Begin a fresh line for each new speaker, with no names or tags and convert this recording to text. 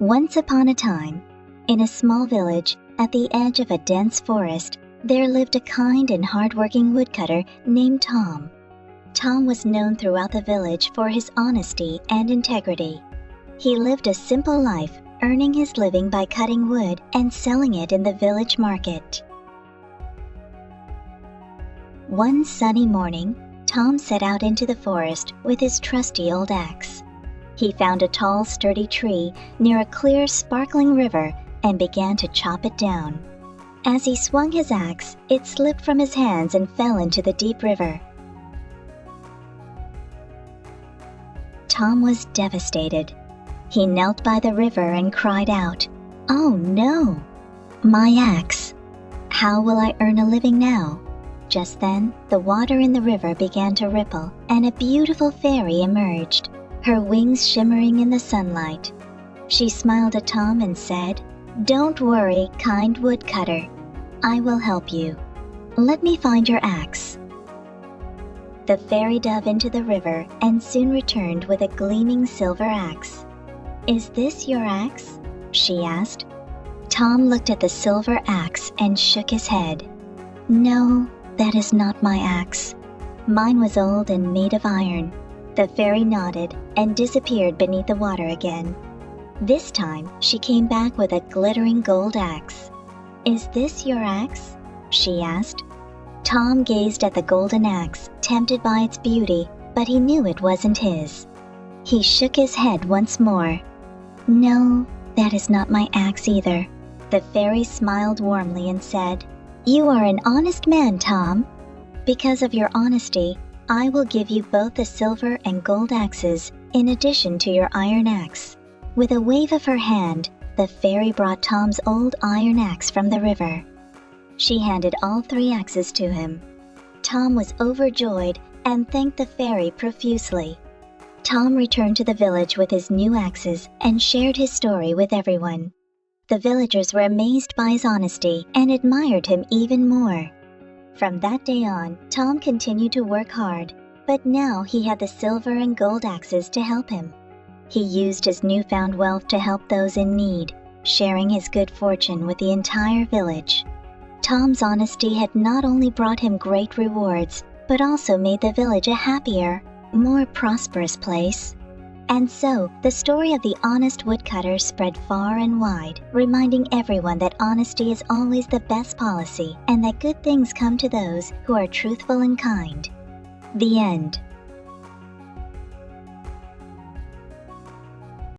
Once upon a time, in a small village at the edge of a dense forest, there lived a kind and hard-working woodcutter named Tom. Tom was known throughout the village for his honesty and integrity. He lived a simple life, earning his living by cutting wood and selling it in the village market. One sunny morning, Tom set out into the forest with his trusty old axe. He found a tall, sturdy tree near a clear, sparkling river and began to chop it down. As he swung his axe, it slipped from his hands and fell into the deep river. Tom was devastated. He knelt by the river and cried out, "Oh no! My axe! How will I earn a living now?" Just then, the water in the river began to ripple, and a beautiful fairy emerged, her wings shimmering in the sunlight. She smiled at Tom and said, "Don't worry, kind woodcutter. I will help you. Let me find your axe." The fairy dove into the river and soon returned with a gleaming silver axe. "Is this your axe?" she asked. Tom looked at the silver axe and shook his head. "No, that is not my axe. Mine was old and made of iron." The fairy nodded and disappeared beneath the water again. This time, she came back with a glittering gold axe. "Is this your axe?" she asked. Tom gazed at the golden axe, tempted by its beauty, but he knew it wasn't his. He shook his head once more. "No, that is not my axe either." The fairy smiled warmly and said, "You are an honest man, Tom. Because of your honesty, I will give you both the silver and gold axes in addition to your iron axe." With a wave of her hand, the fairy brought Tom's old iron axe from the river. She handed all 3 axes to him. Tom was overjoyed and thanked the fairy profusely. Tom returned to the village with his new axes and shared his story with everyone. The villagers were amazed by his honesty and admired him even more. From that day on, Tom continued to work hard, but now he had the silver and gold axes to help him. He used his newfound wealth to help those in need, sharing his good fortune with the entire village. Tom's honesty had not only brought him great rewards, but also made the village a happier, more prosperous place. And so, the story of the honest woodcutter spread far and wide, reminding everyone that honesty is always the best policy and that good things come to those who are truthful and kind. The end.